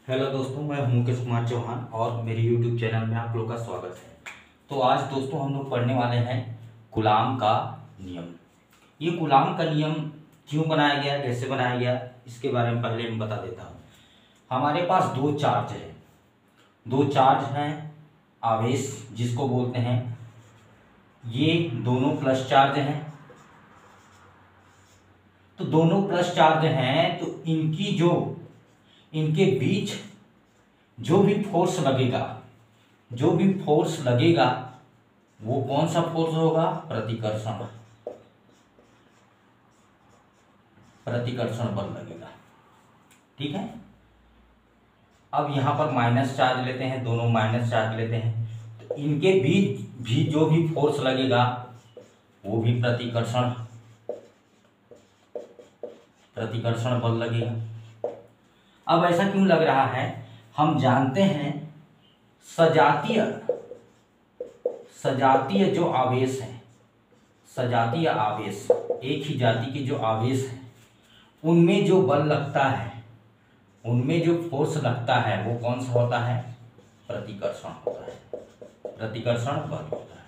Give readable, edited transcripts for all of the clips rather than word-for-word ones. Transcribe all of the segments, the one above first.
Hello दोस्तों, मैं मुकेश कुमार चौहान और मेरे YouTube चैनल में आप लोग का स्वागत है। तो आज दोस्तों हम लोग पढ़ने वाले हैं कूलाम का नियम। ये कूलाम का नियम क्यों बनाया गया, कैसे बनाया गया, इसके बारे में पहले मैं बता देता हूँ। हमारे पास दो चार्ज हैं आवेश जिसको बोलते हैं, ये दोनों प्लस चार्ज हैं। तो दोनों प्लस चार्ज हैं तो इनके बीच जो भी फोर्स लगेगा वो कौन सा फोर्स होगा? प्रतिकर्षण बल लगेगा। ठीक है। अब यहां पर माइनस चार्ज लेते हैं, दोनों माइनस चार्ज लेते हैं, तो इनके बीच भी जो भी फोर्स लगेगा वो भी प्रतिकर्षण बल लगेगा। अब ऐसा क्यों लग रहा है? हम जानते हैं सजातीय जो आवेश है, सजातीय आवेश, एक ही जाति के जो आवेश है उनमें जो बल लगता है, उनमें जो फोर्स लगता है वो कौन सा होता है? प्रतिकर्षण होता है, प्रतिकर्षण बल होता है।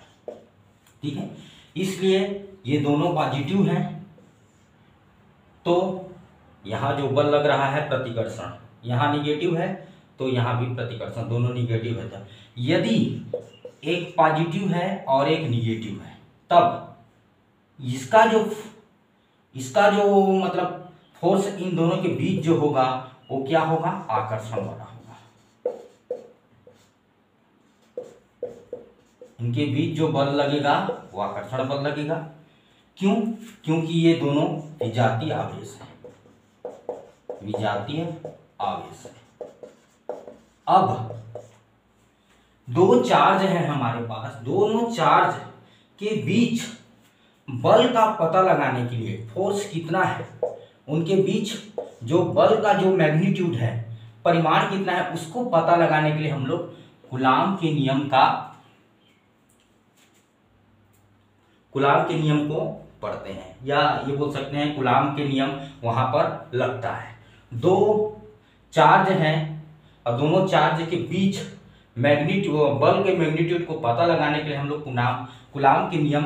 ठीक है। इसलिए ये दोनों पॉजिटिव हैं, तो यहां जो बल लग रहा है प्रतिकर्षण, यहां निगेटिव है तो यहां भी प्रतिकर्षण, दोनों निगेटिव है। यदि एक पॉजिटिव है और एक निगेटिव है तब इसका जो मतलब फोर्स इन दोनों के बीच जो होगा वो क्या होगा? आकर्षण वाला होगा। इनके बीच जो बल लगेगा वो आकर्षण बल लगेगा। क्यों? क्योंकि ये दोनों विजातीय आवेश है, विजातीय आवेश है। अब दो चार्ज है हमारे पास, दोनों चार्ज के बीच बल का पता लगाने के लिए, फोर्स कितना है उनके बीच, जो बल का जो मैग्नीट्यूड है, परिमाण कितना है, उसको पता लगाने के लिए हम लोग कूलाम के नियम को पढ़ते हैं, या ये बोल सकते हैं कूलाम के नियम वहां पर लगता है। दो चार्ज हैं और दोनों चार्ज के बीच बल के मैग्नीट्यूड को पता लगाने के लिए हम लोग कूलाम के नियम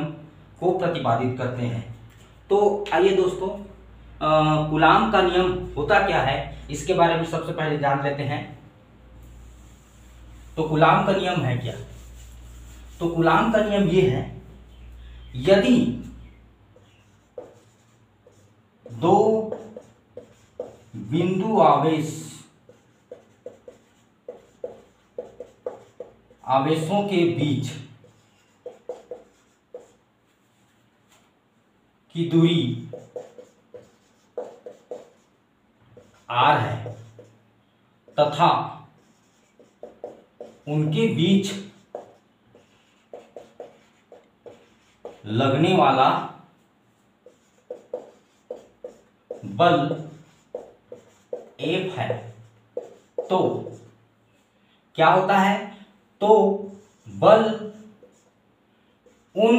को प्रतिपादित करते हैं। तो आइए दोस्तों, कूलाम का नियम होता क्या है इसके बारे में सबसे पहले जान लेते हैं। तो कूलाम का नियम है क्या? तो कूलाम का नियम ये है, यदि दो बिंदु आवेशों के बीच की दूरी r है तथा उनके बीच लगने वाला बल F है, तो क्या होता है? तो बल उन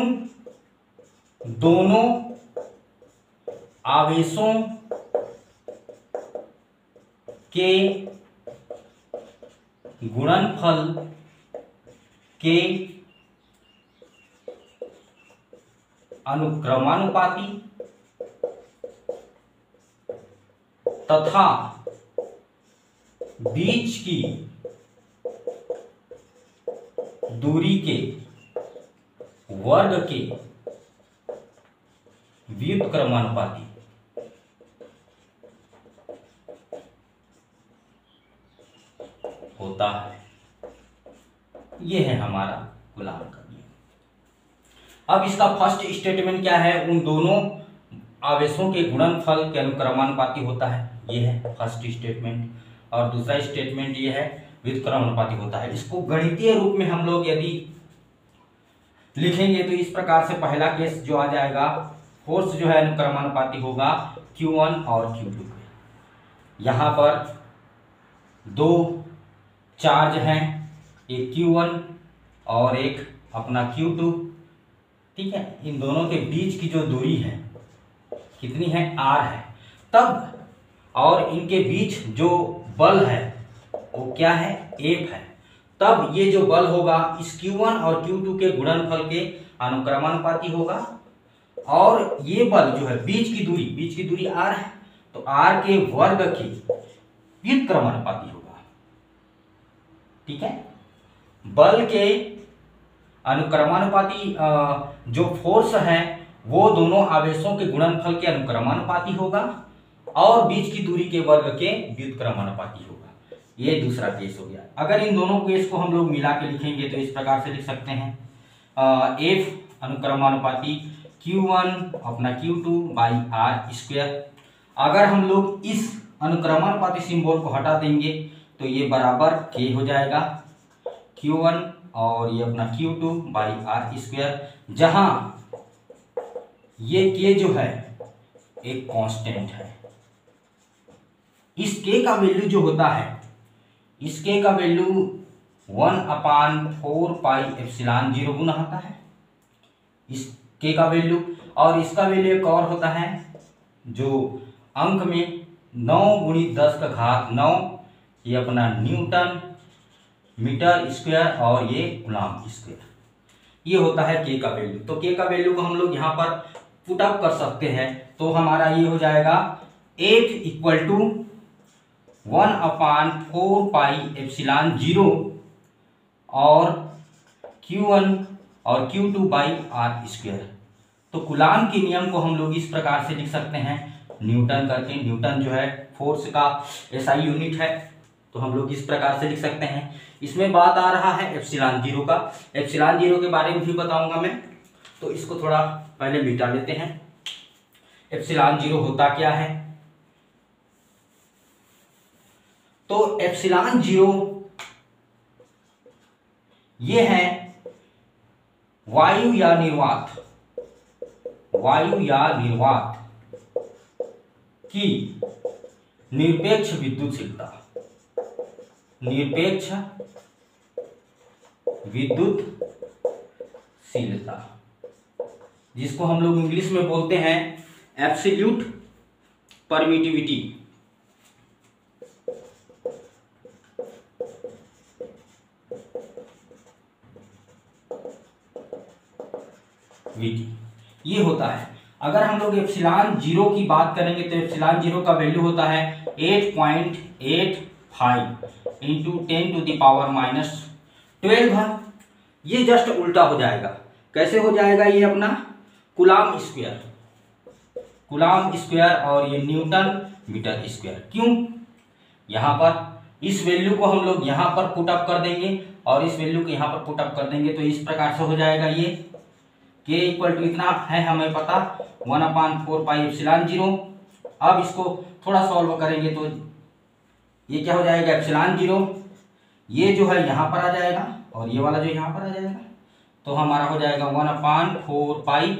दोनों आवेशों के गुणनफल के अनुक्रमानुपाती तथा बीच की दूरी के वर्ग के व्युत्क्रमानुपाती होता है। यह है हमारा कूलाम का नियम। अब इसका फर्स्ट स्टेटमेंट क्या है? उन दोनों आवेशों के गुणनफल के अनुक्रमानुपाती होता है, यह है फर्स्ट स्टेटमेंट। और दूसरा स्टेटमेंट यह है व्युत्क्रमानुपाती होता है। इसको गणितीय रूप में हम लोग यदि लिखेंगे तो इस प्रकार से पहला केस जो आ जाएगा, फोर्स जो है अनुक्रमानुपाती होगा Q1 और Q2 पे। यहां पर दो चार्ज हैं, एक Q1 और एक अपना Q2। ठीक है। इन दोनों के बीच की जो दूरी है कितनी है? r है। तब और इनके बीच जो बल है वो क्या है, F है। तब ये जो बल होगा इस Q1 और Q2 के गुणनफल के अनुक्रमानुपाती होगा, और ये बल जो है बीच की दूरी r है, तो r के वर्ग के व्युत्क्रमानुपाती होगा। ठीक है, बल के अनुक्रमानुपाती जो फोर्स है वो दोनों आवेशों के गुणनफल के अनुक्रमानुपाती होगा, और बीच की दूरी के वर्ग के व्युत्क्रमानुपाती होगा। ये दूसरा केस हो गया। अगर इन दोनों केस को हम लोग मिला के लिखेंगे तो इस प्रकार से लिख सकते हैं, F अनुक्रमानुपाती Q1 अपना Q2 बाई आर स्क्वायर। अगर हम लोग इस अनुक्रमानुपाती सिंबल को हटा देंगे तो ये बराबर K हो जाएगा, Q1 और ये अपना Q2 बाई आर स्क्वायर, जहां ये K जो है एक कांस्टेंट है। इस K का वैल्यू जो होता है, इस K का वैल्यू 1/4 पाई एप्सिलॉन 0 गुना होता है, इस K का वैल्यू। और इसका वैल्यू एक और होता है जो अंक में 9 × 10⁹, ये अपना न्यूटन मीटर स्क्वायर और ये कूलम्ब स्क्वायर, ये होता है K का वैल्यू। तो K का वैल्यू को हम लोग यहाँ पर पुट अप कर सकते हैं, तो हमारा ये हो जाएगा F = 1/4 पाई एप्सिलॉन 0 और Q1 और Q2 बाई आर स्क्वायर। तो कूलम्ब के नियम को हम लोग इस प्रकार से लिख सकते हैं, न्यूटन करके। न्यूटन जो है फोर्स का SI यूनिट है, तो हम लोग इस प्रकार से लिख सकते हैं। इसमें बात आ रहा है एप्सिलॉन 0 का। एप्सिलॉन 0 के बारे में भी बताऊंगा मैं, तो इसको थोड़ा पहले मिटा लेते हैं। एप्सिलॉन 0 होता क्या है? तो एप्सिलॉन 0 ये है वायु या निर्वात की निरपेक्ष विद्युतशीलता, जिसको हम लोग इंग्लिश में बोलते हैं एब्सोल्यूट परमिटिविटी। ये होता है। अगर हम लोग एप्सिलॉन 0 की बात करेंगे तो एप्सिलॉन 0 का वैल्यू होता है 8.85 इंटू 10⁻⁻12। ये जस्ट उल्टा हो जाएगा। कैसे हो जाएगा? ये अपना कूलम्ब स्क्वायर और ये न्यूटन मीटर स्क्वायर। क्यों? यहाँ पर इस वैल्यू को हम लोग यहाँ पर पुट अप कर देंगे और इस वैल्यू को यहाँ पर पुट अप कर देंगे, तो इस प्रकार से हो जाएगा। ये K = इतना है हमें पता, 1/4 पाई एप्सिलॉन 0। अब इसको थोड़ा सॉल्व करेंगे तो ये क्या हो जाएगा? एप्सिलॉन 0 ये जो है यहाँ पर आ जाएगा और ये वाला जो यहाँ पर आ जाएगा, तो हमारा हो जाएगा 1/4 पाई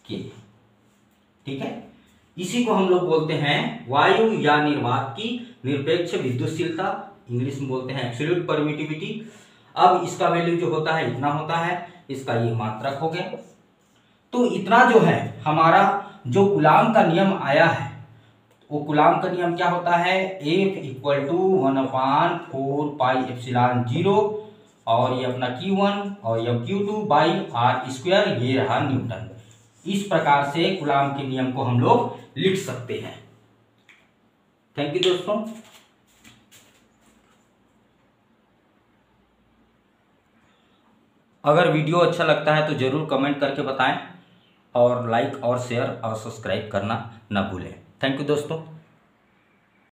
K। ठीक है, इसी को हम लोग बोलते हैं वायु या निर्वात की निरपेक्ष विद्युतशीलता, इंग्लिश में बोलते हैं एब्सोल्यूट परमिटिविटी। अब इसका वैल्यू जो होता है इतना होता है, इसका ये मात्रक हो गया। तो इतना जो है हमारा जो कूलम्ब का नियम आया है, वो कूलम्ब का नियम क्या होता है? F = 1/4 पाई एप्सिलॉन 0 और ये अपना Q1 और ये Q2 बाई आर स्क्वायर, ये रहा न्यूटन। इस प्रकार से कूलम्ब के नियम को हम लोग लिख सकते हैं। थैंक यू दोस्तों। अगर वीडियो अच्छा लगता है तो जरूर कमेंट करके बताएं और लाइक और शेयर और सब्सक्राइब करना ना भूलें। थैंक यू दोस्तों।